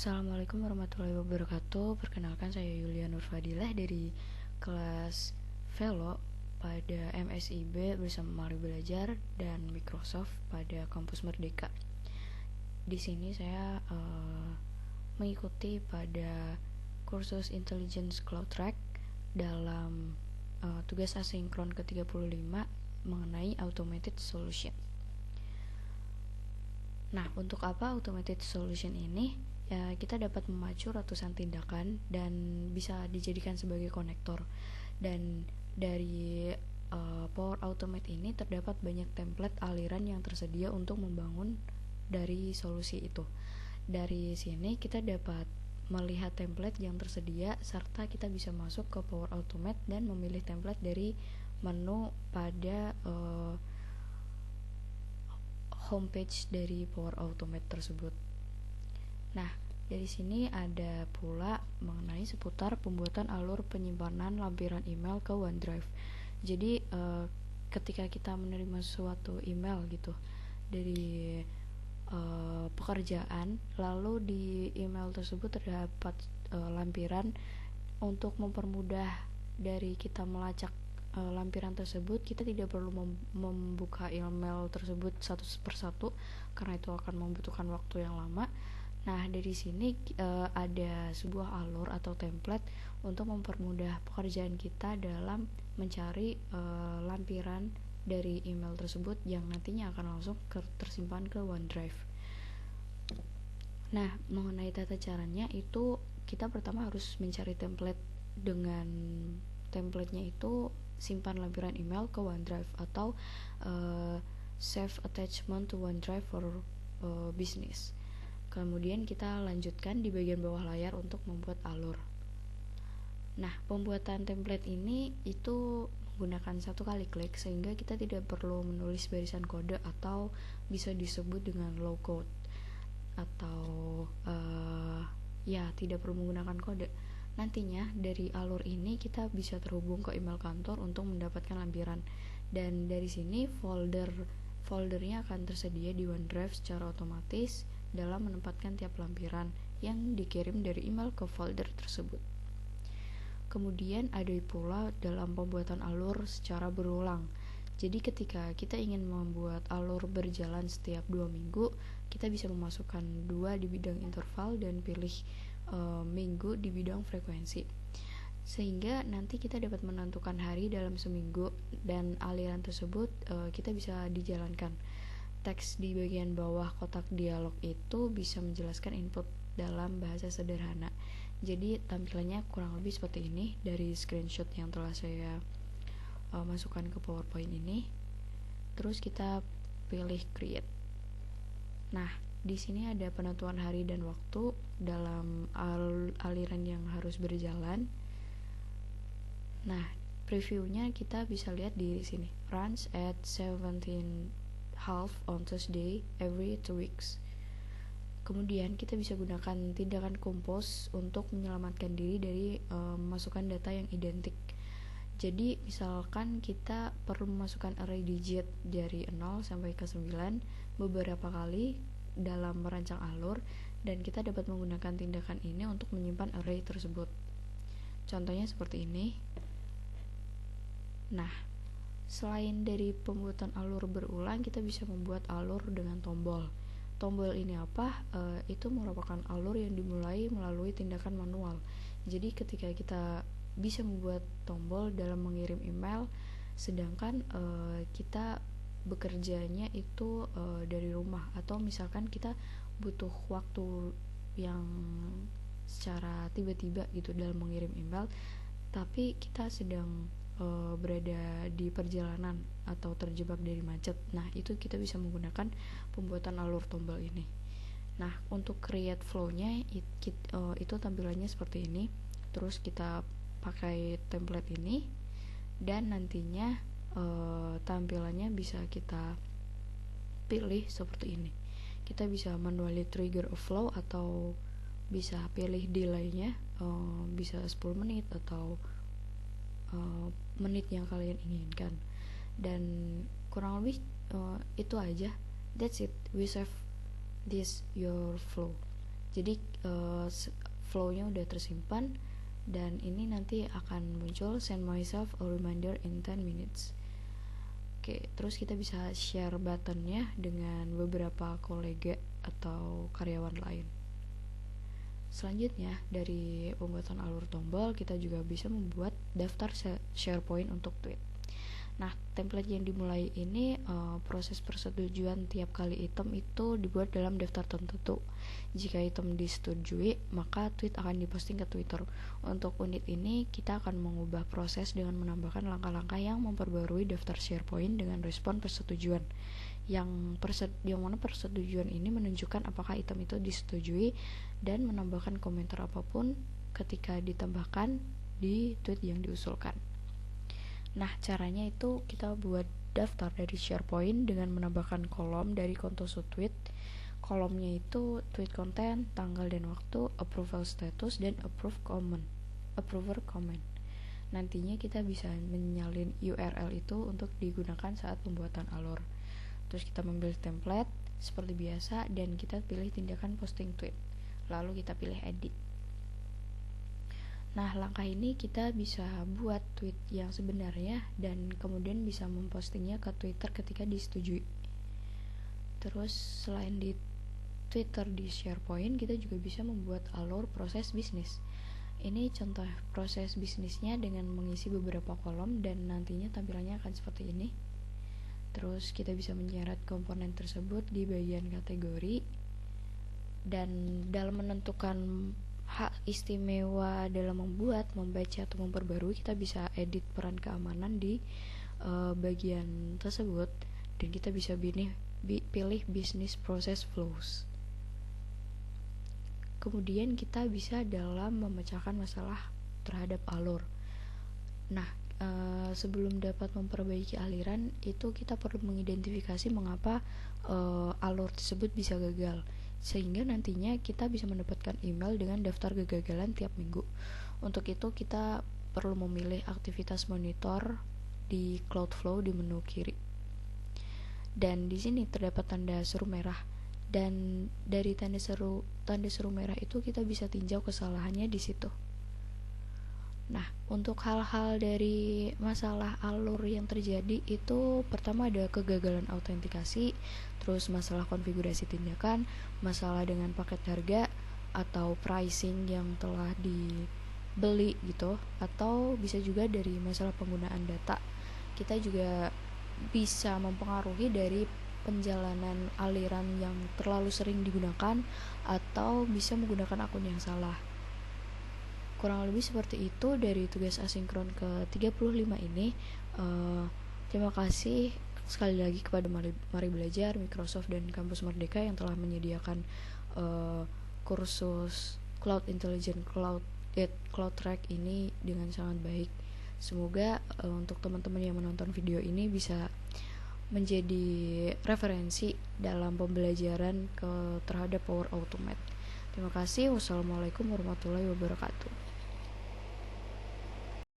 Assalamualaikum warahmatullahi wabarakatuh. Perkenalkan, saya Yulia Nurfadilah dari kelas Velo pada MSIB bersama Mari Belajar dan Microsoft pada Kampus Merdeka. Di sini saya mengikuti pada kursus Intelligence Cloud Track dalam tugas asinkron ke-35 mengenai Automated Solution. Nah, untuk apa Automated Solution ini? Kita dapat memacu ratusan tindakan dan bisa dijadikan sebagai konektor. Dan dari Power Automate ini terdapat banyak template aliran yang tersedia untuk membangun dari solusi itu. Dari sini kita dapat melihat template yang tersedia serta kita bisa masuk ke Power Automate dan memilih template dari menu pada homepage dari Power Automate tersebut. Nah, dari sini ada pula mengenai seputar pembuatan alur penyimpanan lampiran email ke OneDrive. Jadi ketika kita menerima suatu email gitu dari pekerjaan, lalu di email tersebut terdapat lampiran. Untuk mempermudah dari kita melacak lampiran tersebut, kita tidak perlu membuka email tersebut satu persatu karena itu akan membutuhkan waktu yang lama. Nah, dari sini ada sebuah alur atau template untuk mempermudah pekerjaan kita dalam mencari lampiran dari email tersebut yang nantinya akan langsung tersimpan ke OneDrive. Nah, mengenai tata caranya itu kita pertama harus mencari template. Dengan templatenya itu simpan lampiran email ke OneDrive atau save attachment to OneDrive for business. Kemudian kita lanjutkan di bagian bawah layar untuk membuat alur. Nah, pembuatan template ini itu menggunakan satu kali klik sehingga kita tidak perlu menulis barisan kode atau bisa disebut dengan low code atau tidak perlu menggunakan kode. Nantinya dari alur ini kita bisa terhubung ke email kantor untuk mendapatkan lampiran, dan dari sini foldernya akan tersedia di OneDrive secara otomatis dalam menempatkan tiap lampiran yang dikirim dari email ke folder tersebut. Kemudian ada pula dalam pembuatan alur secara berulang. Jadi ketika kita ingin membuat alur berjalan setiap 2 minggu, kita bisa memasukkan 2 di bidang interval dan pilih minggu di bidang frekuensi. Sehingga nanti kita dapat menentukan hari dalam seminggu dan aliran tersebut kita bisa dijalankan. Teks di bagian bawah kotak dialog itu bisa menjelaskan input dalam bahasa sederhana. Jadi tampilannya kurang lebih seperti ini dari screenshot yang telah saya masukkan ke PowerPoint ini. Terus kita pilih create. Nah, di sini ada penentuan hari dan waktu dalam aliran yang harus berjalan. Nah, previewnya kita bisa lihat di sini. Runs at 17:30 on Thursday every 2 weeks. Kemudian kita bisa gunakan tindakan compose untuk menyelamatkan diri dari memasukkan data yang identik. Jadi misalkan kita perlu memasukkan array digit dari 0 sampai ke 9 beberapa kali dalam merancang alur, dan kita dapat menggunakan tindakan ini untuk menyimpan array tersebut. Contohnya seperti ini. Nah, selain dari pembuatan alur berulang, kita bisa membuat alur dengan tombol. Tombol ini apa? Itu merupakan alur yang dimulai melalui tindakan manual. Jadi ketika kita bisa membuat tombol dalam mengirim email, sedangkan kita bekerjanya itu dari rumah, atau misalkan kita butuh waktu yang secara tiba-tiba gitu dalam mengirim email, tapi kita sedang berada di perjalanan atau terjebak dari macet. Nah, itu kita bisa menggunakan pembuatan alur tombol ini. Nah, untuk create flow-nya itu tampilannya seperti ini. Terus kita pakai template ini, dan nantinya tampilannya bisa kita pilih seperti ini. Kita bisa manually trigger a flow atau bisa pilih delay-nya, bisa 10 menit atau menit yang kalian inginkan. Dan kurang lebih itu aja. That's it. We save this your flow. Jadi flow-nya udah tersimpan, dan ini nanti akan muncul send myself a reminder in 10 minutes. Oke, terus kita bisa share buttonnya dengan beberapa kolega atau karyawan lain. Selanjutnya, dari pembuatan alur tombol, kita juga bisa membuat daftar SharePoint untuk tweet. Nah, template yang dimulai ini proses persetujuan tiap kali item itu dibuat dalam daftar tertentu. Jika item disetujui, maka tweet akan diposting ke Twitter. Untuk unit ini, kita akan mengubah proses dengan menambahkan langkah-langkah yang memperbarui daftar SharePoint dengan respon persetujuan. Yang mana persetujuan ini menunjukkan apakah item itu disetujui dan menambahkan komentar apapun ketika ditambahkan di tweet yang diusulkan. Nah, caranya itu kita buat daftar dari SharePoint dengan menambahkan kolom dari konto tweet. Kolomnya itu tweet content, tanggal dan waktu, approval status, dan approver comment. Nantinya kita bisa menyalin URL itu untuk digunakan saat pembuatan alur. Terus kita memilih template seperti biasa dan kita pilih tindakan posting tweet. Lalu kita pilih edit. Nah, langkah ini kita bisa buat tweet yang sebenarnya dan kemudian bisa mempostingnya ke Twitter ketika disetujui. Terus selain di Twitter di SharePoint, kita juga bisa membuat alur proses bisnis. Ini contoh proses bisnisnya dengan mengisi beberapa kolom dan nantinya tampilannya akan seperti ini. Terus kita bisa menyeret komponen tersebut di bagian kategori, dan dalam menentukan hak istimewa dalam membuat, membaca, atau memperbarui, kita bisa edit peran keamanan di bagian tersebut, dan kita bisa pilih business process flows. Kemudian kita bisa dalam memecahkan masalah terhadap alur. Nah, sebelum dapat memperbaiki aliran itu kita perlu mengidentifikasi mengapa alur tersebut bisa gagal, sehingga nantinya kita bisa mendapatkan email dengan daftar kegagalan tiap minggu. Untuk itu kita perlu memilih aktivitas monitor di Cloudflow di menu kiri. Dan di sini terdapat tanda seru merah. Dan dari tanda seru merah itu kita bisa tinjau kesalahannya di situ. Nah, untuk hal-hal dari masalah alur yang terjadi itu pertama ada kegagalan autentikasi, terus masalah konfigurasi tindakan, masalah dengan paket harga atau pricing yang telah dibeli gitu, atau bisa juga dari masalah penggunaan data. Kita juga bisa mempengaruhi dari penjalanan aliran yang terlalu sering digunakan atau bisa menggunakan akun yang salah. Kurang lebih seperti itu dari tugas asinkron ke-35 ini. Terima kasih sekali lagi kepada Mari Belajar, Microsoft, dan Kampus Merdeka yang telah menyediakan kursus Cloud Intelligence Cloud Track ini dengan sangat baik. Semoga untuk teman-teman yang menonton video ini bisa menjadi referensi dalam pembelajaran terhadap Power Automate. Terima kasih. Wassalamualaikum warahmatullahi wabarakatuh.